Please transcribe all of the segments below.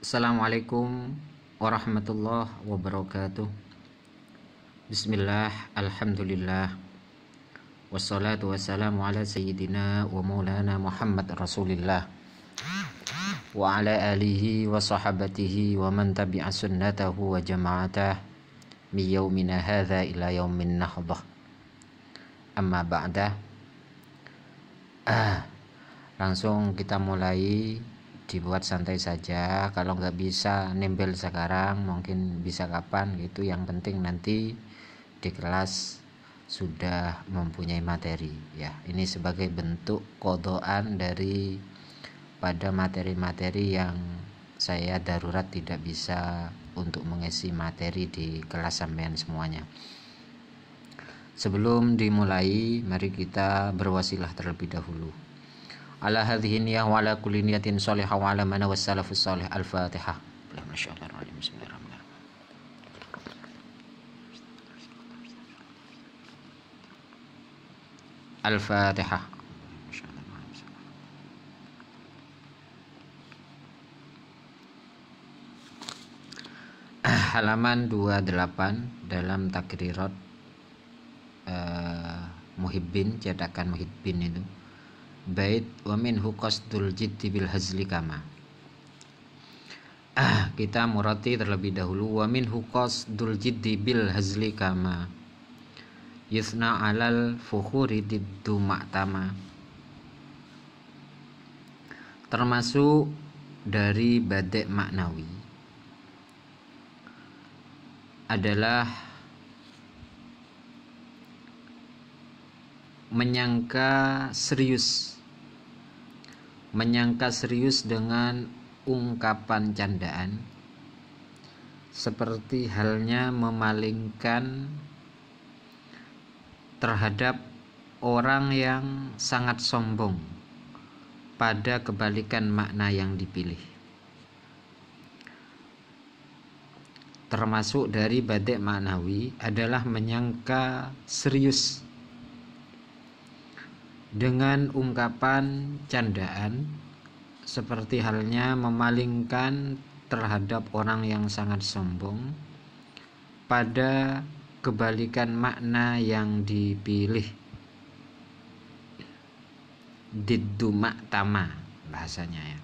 Assalamualaikum warahmatullahi wabarakatuh. Bismillah, alhamdulillah, wassalatu wassalamu ala sayyidina wa maulana Muhammad Rasulillah wa ala alihi wa sahabatihi wa man tabi'a sunnatahu wa jama'atah min yaumina hadha ila yaumin nahdah. Amma ba'dah. Langsung kita mulai, dibuat santai saja. Kalau nggak bisa nempel sekarang, mungkin bisa kapan gitu. Yang penting nanti di kelas sudah mempunyai materi ya. Ini sebagai bentuk kodoan dari pada materi-materi yang saya darurat tidak bisa untuk mengisi materi di kelas sampean semuanya. Sebelum dimulai, mari kita berwasilah terlebih dahulu. Ala hadhihi niyah wa ala kulli niyatin shalihah wa ala man wassalafus shalih. Al-Fatihah. Bismillahirrahmanirrahim. Al-Fatihah. Halaman 28 dalam Takrirat Muhibbin, cetakan Muhibbin itu. Bait wa minhu qasdul jiddi bil hazli kama. Kita murati terlebih dahulu. Wa minhu qasdul jiddi bil hazli kama yusna alal fukhuri diddu ma'tama. Termasuk dari badai maknawi adalah menyangka serius dengan ungkapan candaan, seperti halnya memalingkan terhadap orang yang sangat sombong pada kebalikan makna yang dipilih. Termasuk dari badai maknawi adalah menyangka serius dengan ungkapan candaan, seperti halnya memalingkan terhadap orang yang sangat sombong pada kebalikan makna yang dipilih. Diddu ma'tama bahasanya ya.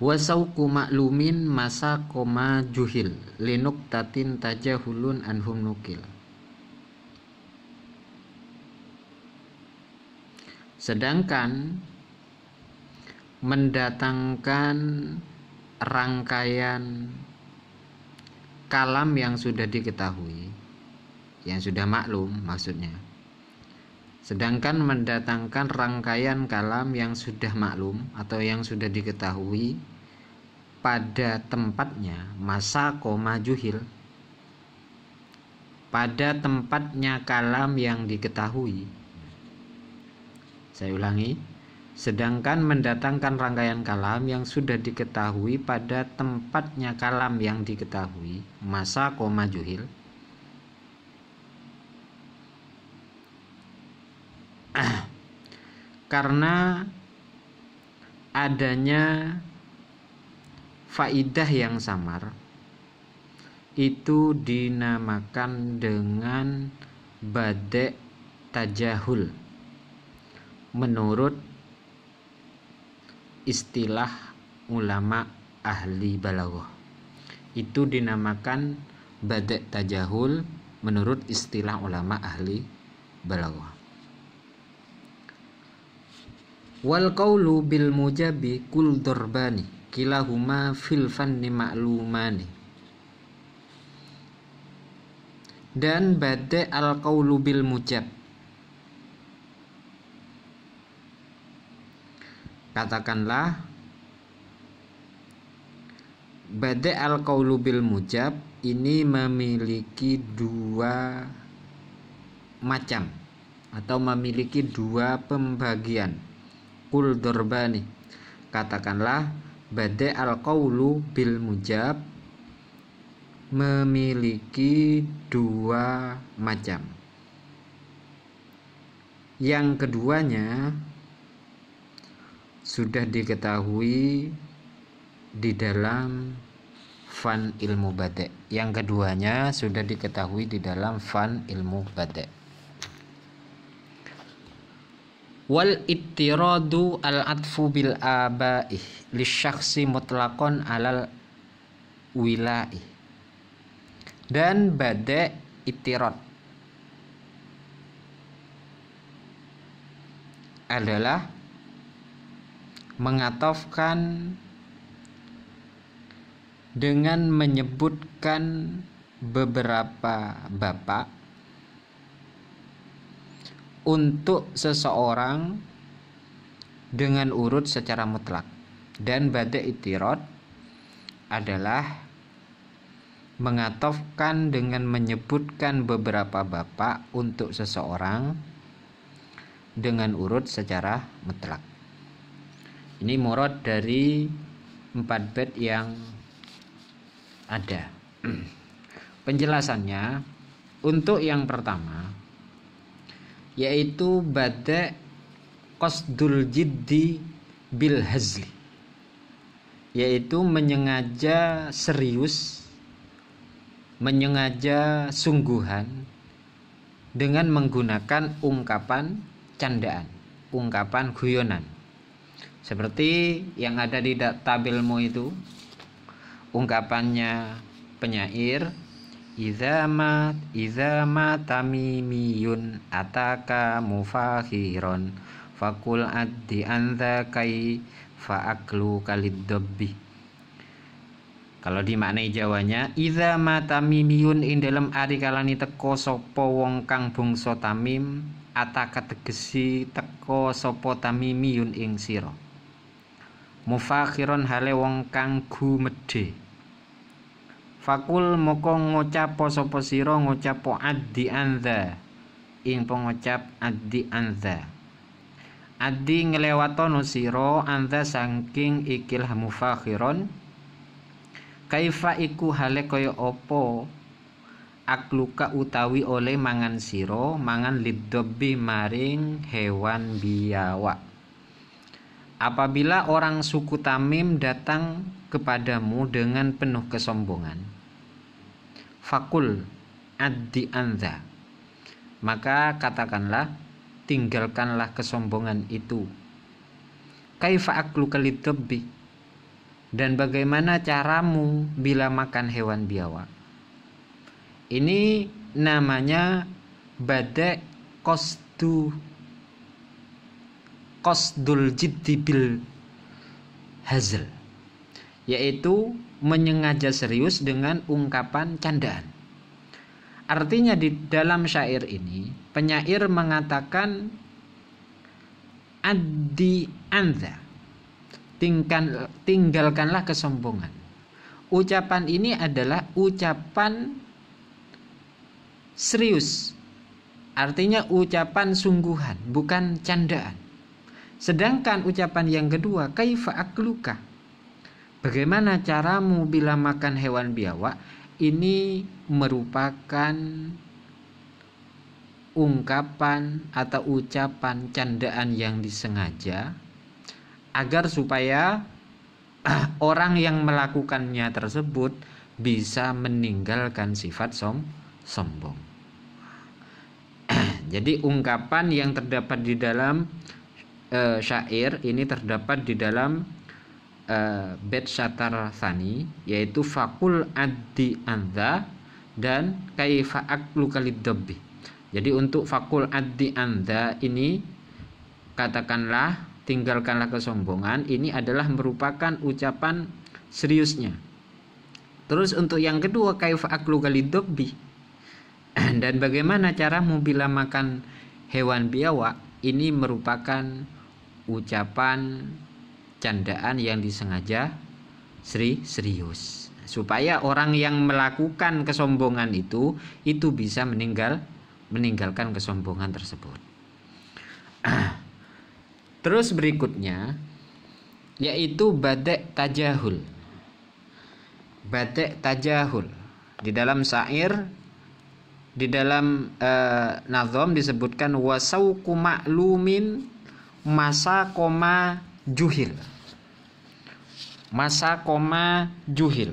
Wasauku maklumin masa koma juhil linuk tatin tajahulun anhum nukil. Sedangkan mendatangkan rangkaian kalam yang sudah diketahui, yang sudah maklum maksudnya. Sedangkan mendatangkan rangkaian kalam yang sudah maklum atau yang sudah diketahui pada tempatnya, masa koma juhil, pada tempatnya kalam yang diketahui. Saya ulangi, sedangkan mendatangkan rangkaian kalam yang sudah diketahui pada tempatnya kalam yang diketahui, masa koma juhil, karena adanya faidah yang samar, itu dinamakan dengan badai tajahul menurut istilah ulama ahli balaghah. Itu dinamakan badai tajahul menurut istilah ulama ahli balaghah. Wal qaulu bil mujabi kul darbani kilahuma fil fanni ma'lumani. Dan badai al qaulu bil mujab, katakanlah badai al qaulu bil mujab ini memiliki dua macam atau memiliki dua pembagian. Kul dorbani, katakanlah badai al qaulu bil mujab memiliki dua macam. Yang keduanya sudah diketahui di dalam fan ilmu bade'. Yang keduanya sudah diketahui di dalam fan ilmu bade'. Wal ittiradu al-atfu bil aba'i li syakhsi mutlaqon alal wila'i. Dan bade' ittirad adalah mengatofkan dengan menyebutkan beberapa bapak untuk seseorang dengan urut secara mutlak. Dan bade' ittirad adalah mengatofkan dengan menyebutkan beberapa bapak untuk seseorang dengan urut secara mutlak. Ini murad dari 4 bait yang ada. Penjelasannya untuk yang pertama yaitu bade' qasdul jiddi bil hazli, yaitu menyengaja serius, menyengaja sungguhan dengan menggunakan ungkapan candaan, ungkapan guyonan, seperti yang ada di tabelmu itu. Ungkapannya penyair, Iza ma tamimiyun ataka mufakhiron fakul addi anta kai faaklu kalidobbi. Kalau dimaknai Jawanya, Iza ma tamimiyun ing dalam ari kalani teko sopo wong kang bangsa Tamim, ataka tegesi teko sopo tamimiyun ing sira, mufakhiron hale wong kang gumedhe. Fakul moko ngucap sapa sira ngucap addi anza ing pengucap addi anza. Addi nglewatono sira anza saking ikil mufakhiron. Kaifa iku hale kaya apa akluka utawi oleh mangan sira mangan lidobbi maring hewan biawak. Apabila orang suku Tamim datang kepadamu dengan penuh kesombongan, fakul addi anza, maka katakanlah, tinggalkanlah kesombongan itu. Kaifa akluka lidobbi, dan bagaimana caramu bila makan hewan biawak. Ini namanya bade' qasdul jiddi bil hazl, yaitu menyengaja serius dengan ungkapan candaan. Artinya di dalam syair ini penyair mengatakan addi anza, tinggalkanlah kesombongan. Ucapan ini adalah ucapan serius, artinya ucapan sungguhan, bukan candaan. Sedangkan ucapan yang kedua, kaifa akluka, bagaimana caramu bila makan hewan biawak, ini merupakan ungkapan atau ucapan candaan yang disengaja agar supaya orang yang melakukannya tersebut bisa meninggalkan sifat sombong. Jadi ungkapan yang terdapat di dalam syair ini terdapat di dalam bait syatar tsani, yaitu fakul addi anza dan kaifa aklu kalidobbi. Jadi untuk fakul addi anza ini, katakanlah, tinggalkanlah kesombongan, ini adalah merupakan ucapan seriusnya. Terus untuk yang kedua, kaifa aklu kalidobbi, dan bagaimana caramu bila makan hewan biawak, ini merupakan ucapan candaan yang disengaja serius, supaya orang yang melakukan kesombongan itu bisa meninggalkan kesombongan tersebut. Terus berikutnya yaitu bade' tajahul. Bade' tajahul di dalam syair, di dalam nazom disebutkan wasauku ma'lumin masa koma juhil. Masa koma juhil.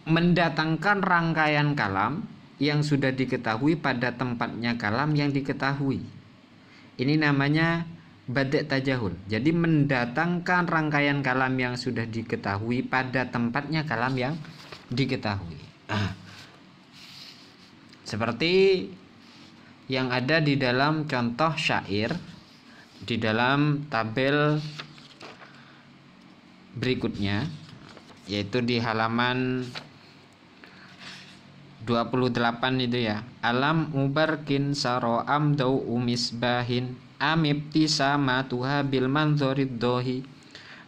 Mendatangkan rangkaian kalam yang sudah diketahui pada tempatnya kalam yang diketahui. Ini namanya bada' tajahul. Jadi mendatangkan rangkaian kalam yang sudah diketahui pada tempatnya kalam yang diketahui. Seperti yang ada di dalam contoh syair di dalam tabel berikutnya, yaitu di halaman 28 itu ya. Alam ubarkin saro amdau umisbahin amibti sama tuha bil manzorid dohi.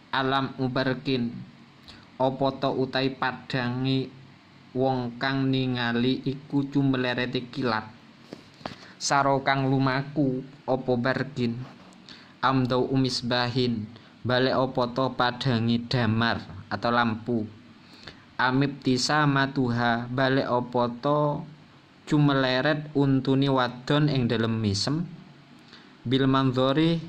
Alam ubarkin opoto utai padangi wong kang ningali iku cumelereti kilat. Saro kang lumaku opo barkin amdau umisbahin bale opoto padangi damar atau lampu. Amib tisama tuha bale opoto cumeleret untuni wadon ing dalem misem bil manzori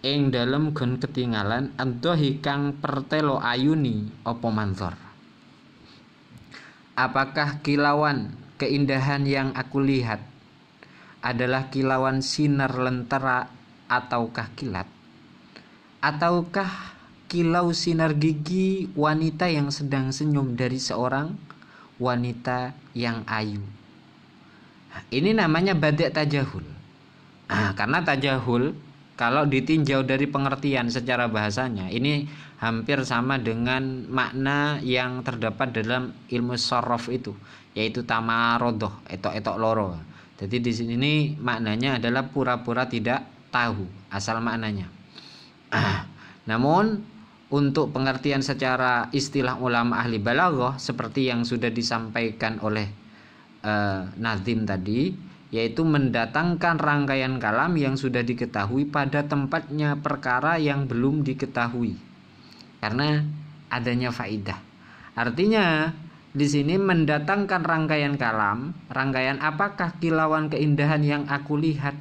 ing dalem gon ketinggalan andohi kang pertelo ayuni opo manzor. Apakah kilauan keindahan yang aku lihat adalah kilauan sinar lentera ataukah kilat, ataukah kilau sinar gigi wanita yang sedang senyum dari seorang wanita yang ayu? Ini namanya bada' tajahul. Karena tajahul kalau ditinjau dari pengertian secara bahasanya, ini hampir sama dengan makna yang terdapat dalam ilmu sorof itu, yaitu tamarodoh, etok-etok loro. Jadi di sini maknanya adalah pura-pura tidak tahu asal maknanya. Namun untuk pengertian secara istilah ulama ahli balaghah seperti yang sudah disampaikan oleh Nazim tadi, yaitu mendatangkan rangkaian kalam yang sudah diketahui pada tempatnya perkara yang belum diketahui karena adanya faidah. Artinya di sini mendatangkan rangkaian kalam, rangkaian apakah kilauan keindahan yang aku lihat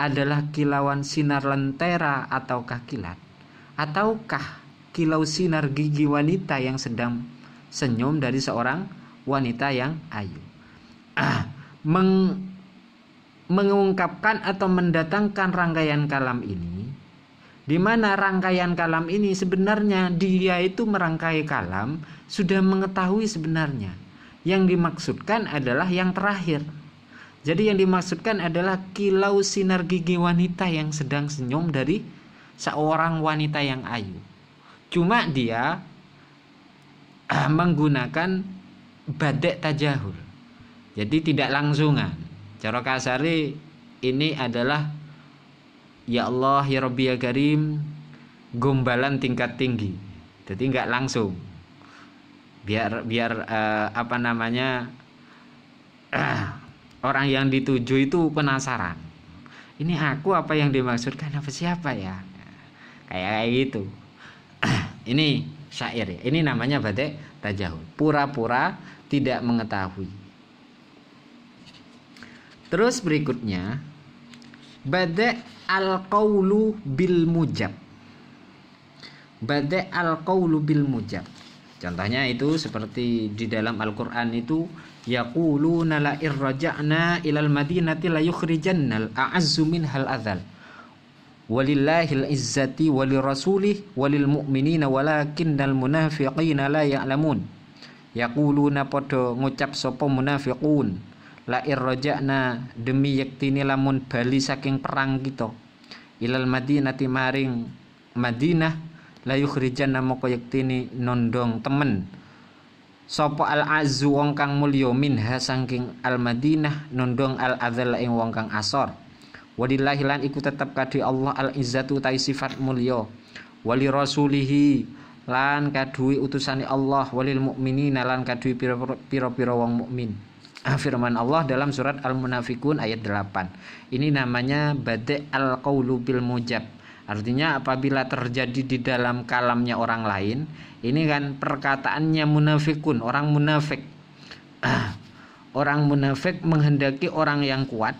adalah kilauan sinar lentera ataukah kilat, ataukah kilau sinar gigi wanita yang sedang senyum dari seorang wanita yang ayu. Mengungkapkan atau mendatangkan rangkaian kalam ini, di mana rangkaian kalam ini sebenarnya dia itu merangkai kalam sudah mengetahui sebenarnya. Yang dimaksudkan adalah yang terakhir. Jadi yang dimaksudkan adalah kilau sinar gigi wanita yang sedang senyum dari seorang wanita yang ayu. Cuma dia menggunakan bada' tajahul. Jadi tidak langsungan. Cara kasari ini adalah ya Allah ya Rabbi ya Karim, gombalan tingkat tinggi. Jadi enggak langsung. Biar orang yang dituju itu penasaran. Ini aku apa yang dimaksudkan, apa siapa ya? Kayak gitu. Ini syair ya. Ini namanya bada' tajahul. Pura-pura tidak mengetahui. Terus berikutnya bada' al-qaulu bil mujab. Bada' al-qaulu bil mujab. Contohnya itu seperti di dalam Al-Qur'an itu yaquluna la irja'na ilal madinati la yukhrijannal a'azzu minhal adzal. Walillahil izzati walirasulih walil mu'minina walakinnal munafiqina la ya'lamun. Yaquluna padha ngucap sapa munafiqun la irja'na demi yektine lamun bali saking perang kita ilal madinati maring Madinah la yukhrijanna moko yektine nondong temen sapa al azzu wong kang mulya minha saking al Madinah nondong al adzal ing wong kang asor. Walillahi lan iku tetep kadhe Allah al izzatu ta sifat mulya wali rasulihi lan kadhuwe utusane Allah walil mukminina lan kadhuwe pira-pira wong mukmin. Firman Allah dalam surat Al-Munafikun ayat 8. Ini namanya bada' al-qaulu bil mujab. Artinya apabila terjadi di dalam kalamnya orang lain, ini kan perkataannya munafikun, orang munafik. orang munafik menghendaki orang yang kuat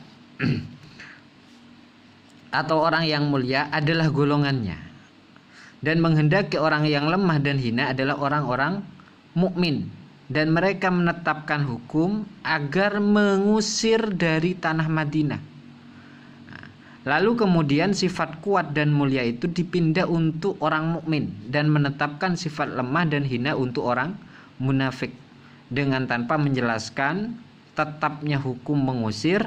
atau orang yang mulia adalah golongannya, dan menghendaki orang yang lemah dan hina adalah orang-orang mukmin, dan mereka menetapkan hukum agar mengusir dari tanah Madinah. Lalu kemudian sifat kuat dan mulia itu dipindah untuk orang mukmin dan menetapkan sifat lemah dan hina untuk orang munafik, dengan tanpa menjelaskan tetapnya hukum mengusir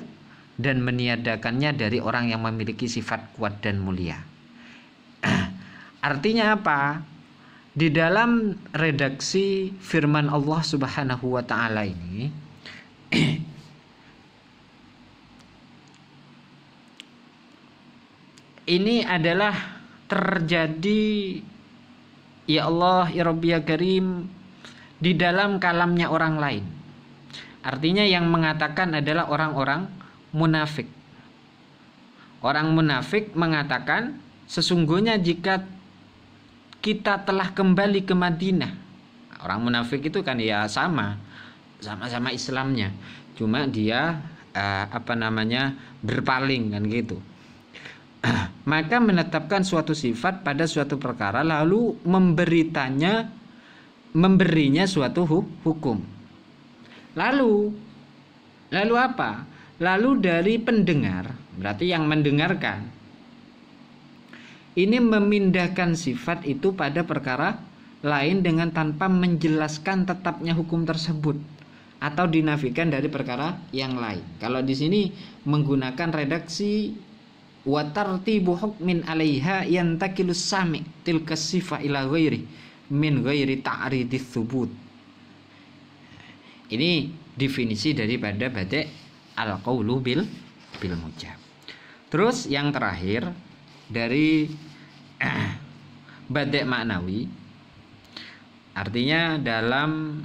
dan meniadakannya dari orang yang memiliki sifat kuat dan mulia. Artinya apa? Di dalam redaksi firman Allah Subhanahu wa taala ini ini adalah terjadi, ya Allah ya Rabbi ya Karim, di dalam kalamnya orang lain. Artinya yang mengatakan adalah orang-orang munafik. Orang munafik mengatakan, sesungguhnya jika kita telah kembali ke Madinah. Orang munafik itu kan ya sama-sama Islamnya, cuma dia berpaling kan gitu. Maka menetapkan suatu sifat pada suatu perkara, lalu memberinya suatu hukum. Lalu apa? Lalu dari pendengar, berarti yang mendengarkan, ini memindahkan sifat itu pada perkara lain dengan tanpa menjelaskan tetapnya hukum tersebut, atau dinafikan dari perkara yang lain. Kalau di sini menggunakan redaksi wa tartibu hukmin 'alaiha yantakilus sami' tilka sifa ila ghairi min ghairi ta'ridits tsubut. Ini definisi daripada bada' al-qaulu bil mujab. Terus yang terakhir dari bada' maknawi, artinya dalam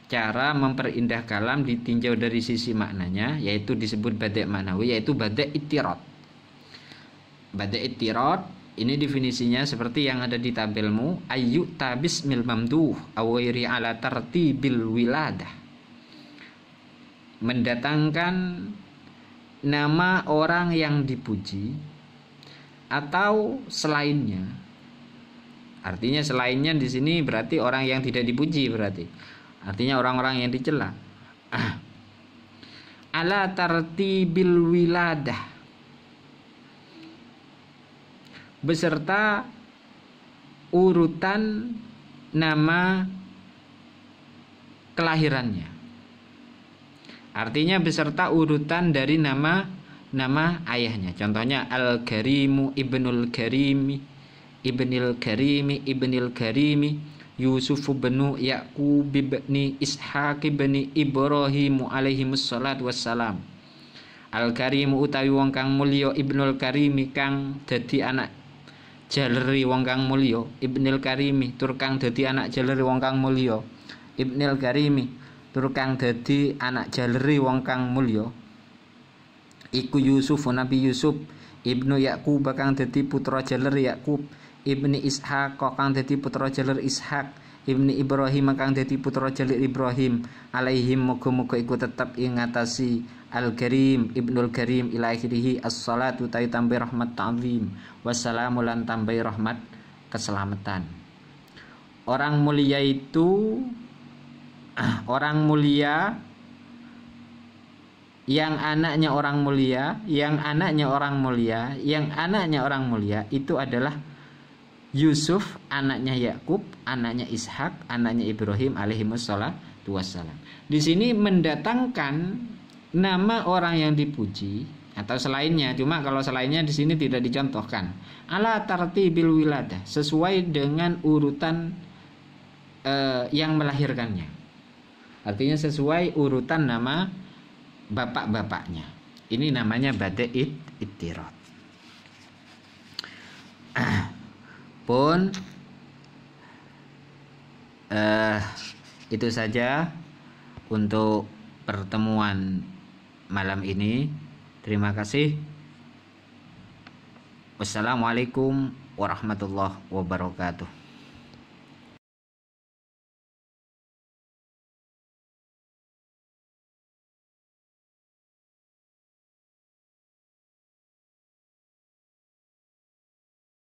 cara memperindah kalam ditinjau dari sisi maknanya, yaitu disebut bada' maknawi, yaitu bada' ittirad. Bada' ittirad ini definisinya seperti yang ada di tabelmu, ayyu tabismil mamduh awairi ala tartibil wiladah. Mendatangkan nama orang yang dipuji atau selainnya. Artinya selainnya di sini berarti orang yang tidak dipuji, berarti artinya orang-orang yang dicela. Ala tartibil wiladah, beserta urutan nama kelahirannya. Artinya beserta urutan dari nama ayahnya. Contohnya Al-Karimu Ibnul Karimi Ibnil Karimi Ibnil Karimi Yusuf bin Yaqub bin Ishaq bin Ibrahim alaihimus salatu wassalam. Al-Karimu utawi wong kang mulya, Ibnul Karimi kang dadi anak jaleri wong kang mulya, Ibnil Karimi tur kang dadi anak jaleri wong kang mulya, Ibnil Karimi tur kang dadi anak jaleri wong kang mulya iku Yusuf, Nabi Yusuf, Ibnu Yaqub kang dadi putra jaleri Yaqub, Ibni Ishaq kang dadi putra jaler Ishaq, Ibni Ibrahim kang dadi putra jaler Ibrahim, alaihim muga-muga iku tetep ing ngatasi Al-Karim Ibnul Karim ila akhirih as-salatu ta'i tambai rahmat ta'zim wassalamu lan tambai rahmat keselamatan. Orang mulia itu orang mulia yang anaknya orang mulia, yang anaknya orang mulia, yang anaknya orang mulia itu adalah Yusuf, anaknya Yakub, anaknya Ishak, anaknya Ibrahim alaihimussalatu wassalam. Di sini mendatangkan nama orang yang dipuji atau selainnya, cuma kalau selainnya di sini tidak dicontohkan. Ala tartibil wiladah, sesuai dengan urutan yang melahirkannya. Artinya sesuai urutan nama bapak-bapaknya. Ini namanya bada' ittirad. Pun itu saja untuk pertemuan malam ini. Terima kasih. Wassalamualaikum warahmatullahi wabarakatuh.